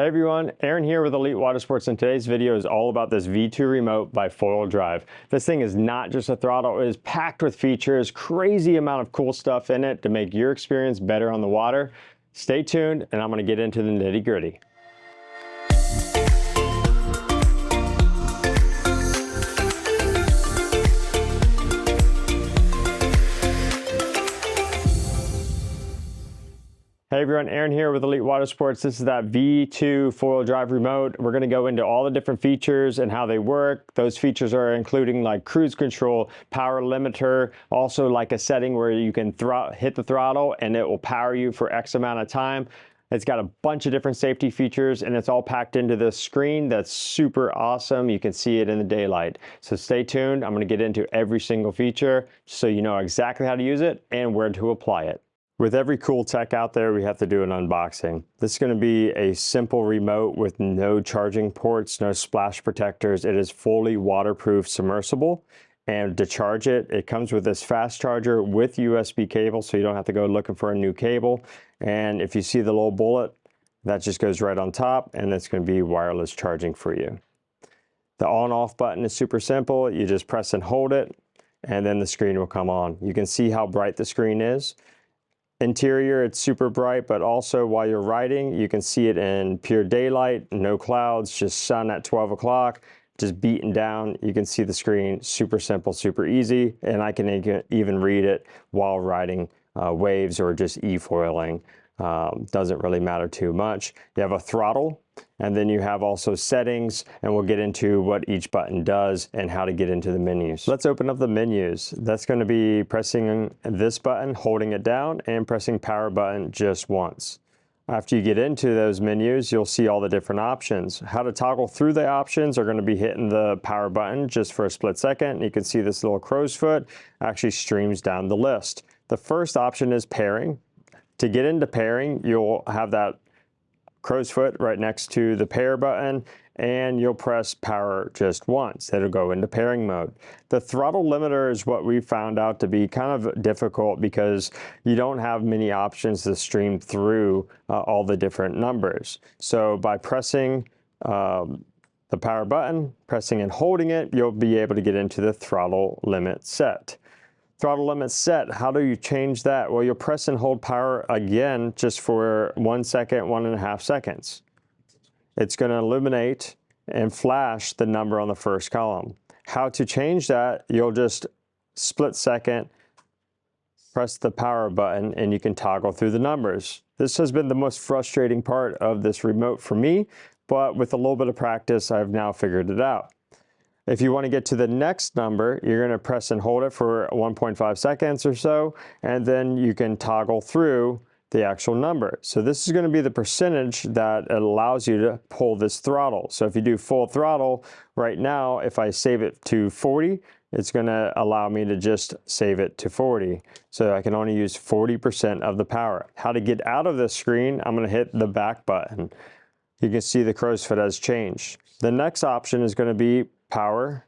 Hey everyone, Aaron here with Elite Watersports, and today's video is all about this V2 remote by Foil Drive. This thing is not just a throttle, it is packed with features, crazy amount of cool stuff in it to make your experience better on the water. Stay tuned and I'm going to get into the nitty gritty. Hey everyone, Aaron here with Elite Watersports. This is that V2 foil drive remote. We're going to go into all the different features and how they work. Those features are including like cruise control, power limiter, also like a setting where you can hit the throttle and it will power you for X amount of time. It's got a bunch of different safety features and it's all packed into this screen that's super awesome. You can see it in the daylight. So stay tuned. I'm going to get into every single feature so you know exactly how to use it and where to apply it. With every cool tech out there, we have to do an unboxing. This is going to be a simple remote with no charging ports, no splash protectors. It is fully waterproof submersible. And to charge it, it comes with this fast charger with USB cable, so you don't have to go looking for a new cable. And if you see the little bullet, that just goes right on top, and it's going to be wireless charging for you. The on-off button is super simple. You just press and hold it, and then the screen will come on. You can see how bright the screen is. Interior, it's super bright, but also while you're riding, you can see it in pure daylight, no clouds, just sun at 12 o'clock, just beaten down. You can see the screen, super simple, super easy, and I can even read it while riding waves or just e-foiling. Doesn't really matter too much. You have a throttle, and then you have also settings, and we'll get into what each button does and how to get into the menus. Let's open up the menus. That's going to be pressing this button, holding it down, and pressing power button just once. After you get into those menus, you'll see all the different options. How to toggle through the options are going to be hitting the power button just for a split second. You can see this little crow's foot actually streams down the list. The first option is pairing. To get into pairing, you'll have that crow's foot right next to the pair button, and you'll press power just once. It'll go into pairing mode. The throttle limiter is what we found out to be kind of difficult because you don't have many options to stream through all the different numbers. So by pressing the power button, pressing and holding it, you'll be able to get into the throttle limit set. Throttle limit set, how do you change that? Well, you'll press and hold power again just for 1 second, 1.5 seconds. It's going to illuminate and flash the number on the first column. How to change that, you'll just split second, press the power button, and you can toggle through the numbers. This has been the most frustrating part of this remote for me, but with a little bit of practice, I've now figured it out. If you want to get to the next number, you're going to press and hold it for 1.5 seconds or so, and then you can toggle through the actual number. So this is going to be the percentage that allows you to pull this throttle. So if you do full throttle right now, if I save it to 40, it's going to allow me to just save it to 40. So I can only use 40% of the power. How to get out of this screen, I'm going to hit the back button. You can see the crow's foot has changed. The next option is going to be power,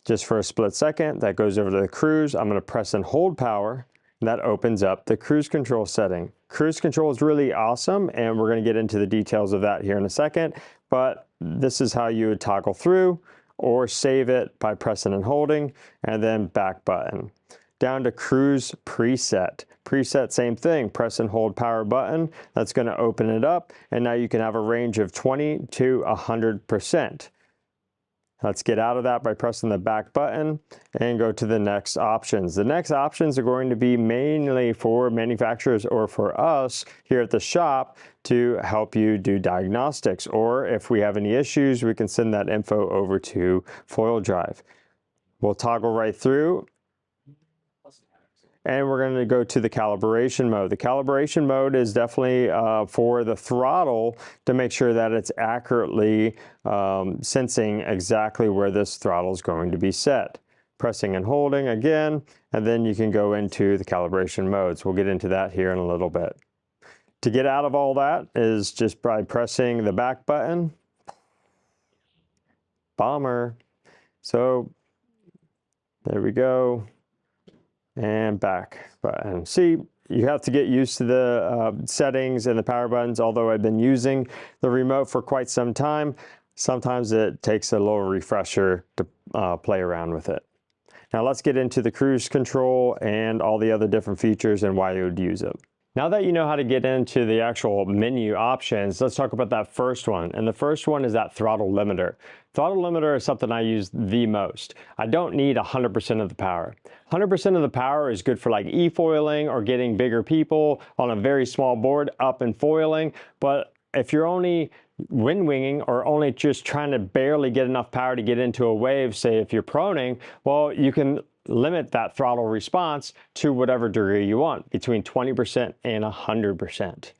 just for a split second. That goes over to the cruise. I'm going to press and hold power, and that opens up the cruise control setting. Cruise control is really awesome, and we're going to get into the details of that here in a second, but this is how you would toggle through or save it by pressing and holding, and then back button. Down to cruise preset. Preset, same thing, press and hold power button. That's going to open it up, and now you can have a range of 20 to 100%. Let's get out of that by pressing the back button and go to the next options. The next options are going to be mainly for manufacturers or for us here at the shop to help you do diagnostics, or if we have any issues, we can send that info over to Foil Drive. We'll toggle right through, and we're going to go to the calibration mode. The calibration mode is definitely for the throttle to make sure that it's accurately sensing exactly where this throttle is going to be set. Pressing and holding again, and then you can go into the calibration modes. We'll get into that here in a little bit. To get out of all that is just by pressing the back button. Bomber. So there we go. And back button. See, You have to get used to the settings and the power buttons. Although I've been using the remote for quite some time, sometimes it takes a little refresher to play around with it. Now let's get into the cruise control and all the other different features and why you would use it. Now that you know how to get into the actual menu options, let's talk about that first one. And the first one is that throttle limiter. Throttle limiter is something I use the most. I don't need 100% of the power. 100% of the power is good for like e-foiling or getting bigger people on a very small board up and foiling. But if you're only wind winging or only just trying to barely get enough power to get into a wave, say if you're proning, well, you can limit that throttle response to whatever degree you want, between 20% and 100%.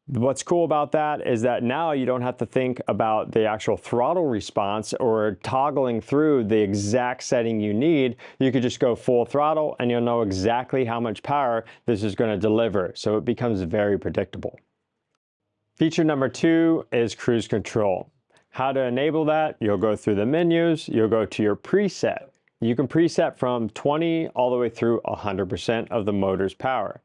What's cool about that is that now you don't have to think about the actual throttle response or toggling through the exact setting you need. You could just go full throttle and you'll know exactly how much power this is going to deliver. So it becomes very predictable. Feature number 2 is cruise control. How to enable that? You'll go through the menus, you'll go to your preset. You can preset from 20 all the way through 100% of the motor's power.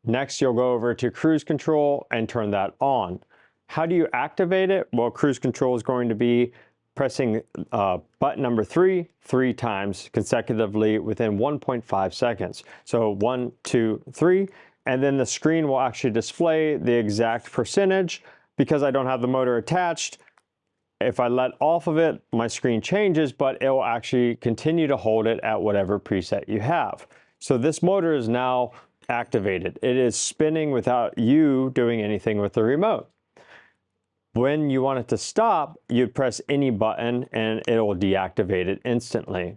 Next, you'll go over to cruise control and turn that on. How do you activate it? Well, cruise control is going to be pressing button number 3 times consecutively within 1.5 seconds. So 1, 2, 3, and then the screen will actually display the exact percentage. Because I don't have the motor attached, if I let off of it, my screen changes, but it will actually continue to hold it at whatever preset you have. So this motor is now activated. It is spinning without you doing anything with the remote. When you want it to stop, you'd press any button and it will deactivate it instantly.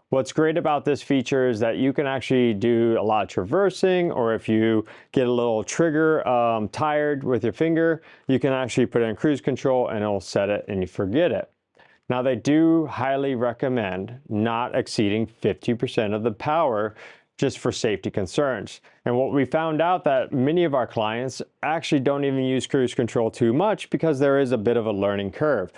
What's great about this feature is that you can actually do a lot of traversing, or if you get a little trigger tired with your finger, you can actually put it in cruise control and it'll set it and you forget it. Now they do highly recommend not exceeding 50% of the power just for safety concerns. And what we found out that many of our clients actually don't even use cruise control too much because there is a bit of a learning curve.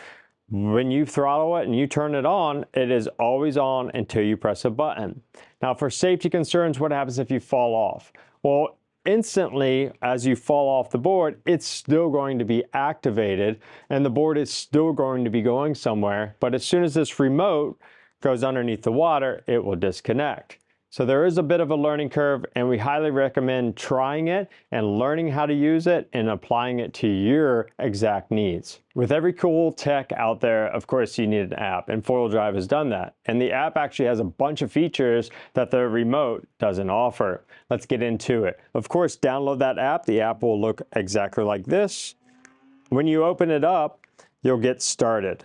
When you throttle it and you turn it on, it is always on until you press a button. Now for safety concerns, what happens if you fall off? Well, instantly as you fall off the board, it's still going to be activated and the board is still going to be going somewhere. But as soon as this remote goes underneath the water, it will disconnect. So there is a bit of a learning curve, and we highly recommend trying it and learning how to use it and applying it to your exact needs. With every cool tech out there, of course, you need an app, and Foil Drive has done that. And the app actually has a bunch of features that the remote doesn't offer. Let's get into it. Of course, download that app. The app will look exactly like this. When you open it up, you'll get started.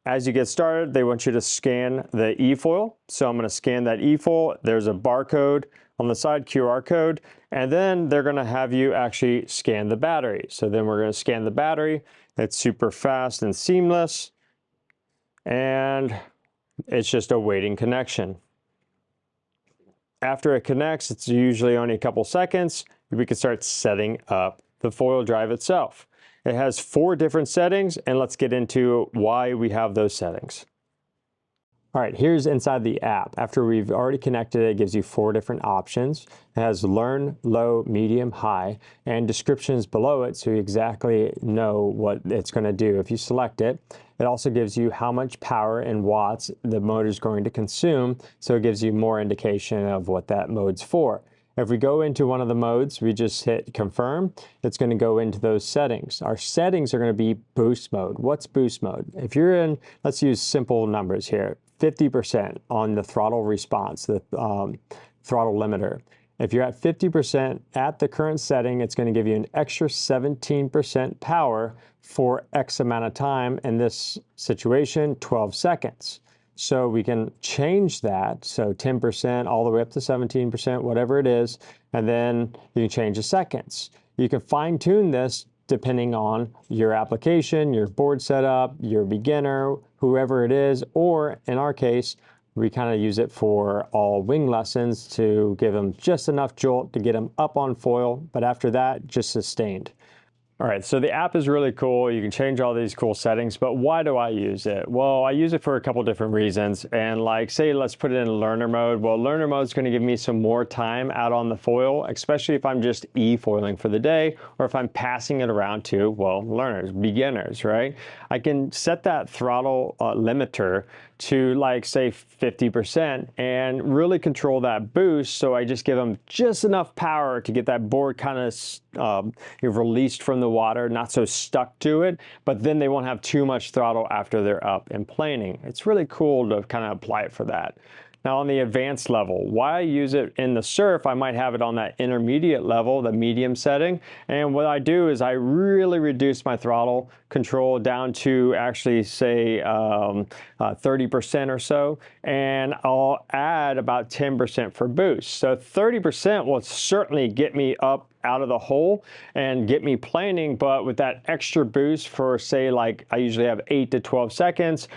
As you get started, they want you to scan the e-foil. So I'm going to scan that e-foil. There's a barcode on the side, QR code, and then they're going to have you actually scan the battery. So then we're going to scan the battery. It's super fast and seamless, and it's just awaiting connection. After it connects, it's usually only a couple seconds. We can start setting up the foil drive itself. It has 4 different settings, and let's get into why we have those settings. All right, here's inside the app. After we've already connected it, gives you 4 different options. It has learn, low, medium, high, and descriptions below it so you exactly know what it's going to do if you select it. It also gives you how much power in watts the motor is going to consume, so it gives you more indication of what that mode's for. If we go into one of the modes, we just hit confirm, it's going to go into those settings. Our settings are going to be boost mode. What's boost mode? If you're in, let's use simple numbers here, 50% on the throttle response, the throttle limiter. If you're at 50% at the current setting, it's going to give you an extra 17% power for X amount of time. In this situation, 12 seconds. So we can change that, so 10% all the way up to 17%, whatever it is, and then you can change the seconds. You can fine tune this depending on your application, your board setup, your beginner, whoever it is, or in our case, we kind of use it for all wing lessons to give them just enough jolt to get them up on foil, but after that, just sustained. All right, so the app is really cool. You can change all these cool settings, but why do I use it? Well, I use it for a couple different reasons. And like, say, let's put it in learner mode. Well, learner mode is going to give me some more time out on the foil, especially if I'm just e-foiling for the day, or if I'm passing it around to, well, learners, beginners, right? I can set that throttle limiter to like, say, 50% and really control that boost. So I just give them just enough power to get that board kind of released from the water, not so stuck to it, but then they won't have too much throttle after they're up and planing. It's really cool to kind of apply it for that. Now on the advanced level, why I use it in the surf, I might have it on that intermediate level, the medium setting. And what I do is I really reduce my throttle control down to actually say 30% or so. And I'll add about 10% for boost. So 30% will certainly get me up out of the hole and get me planing, but with that extra boost for say, like I usually have 8 to 12 seconds,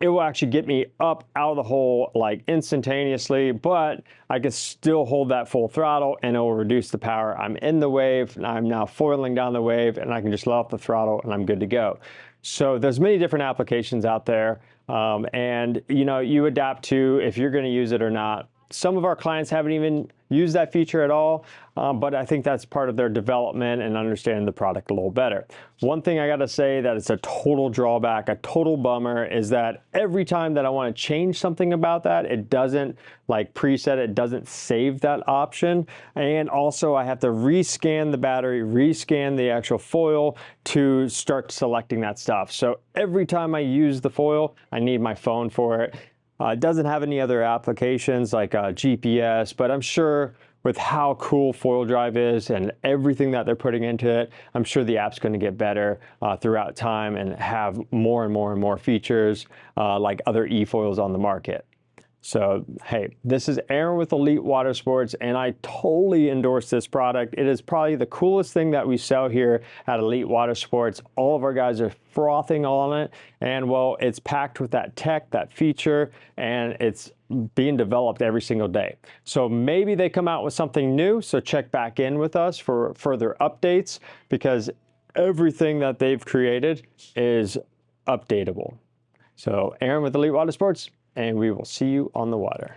it will actually get me up out of the hole like instantaneously, but I can still hold that full throttle and it will reduce the power. I'm in the wave, and I'm now foiling down the wave, and I can just let off the throttle and I'm good to go. So there's many different applications out there, and you adapt to if you're going to use it or not. Some of our clients haven't even used that feature at all, but I think that's part of their development and understanding the product a little better. One thing I gotta say that it's a total drawback, a total bummer, is that every time that I wanna change something about that, it doesn't like preset, it doesn't save that option. And also I have to rescan the battery, rescan the actual foil to start selecting that stuff. So every time I use the foil, I need my phone for it. It doesn't have any other applications like GPS, but I'm sure with how cool Foil Drive is and everything that they're putting into it, I'm sure the app's going to get better throughout time and have more and more and more features like other e-foils on the market. So, hey, this is Aaron with Elite Water Sports, and I totally endorse this product. It is probably the coolest thing that we sell here at Elite Water Sports. All of our guys are frothing on it, and well, it's packed with that tech, that feature, and it's being developed every single day. So maybe they come out with something new, so check back in with us for further updates, because everything that they've created is updatable. So, Aaron with Elite Water Sports, and we will see you on the water.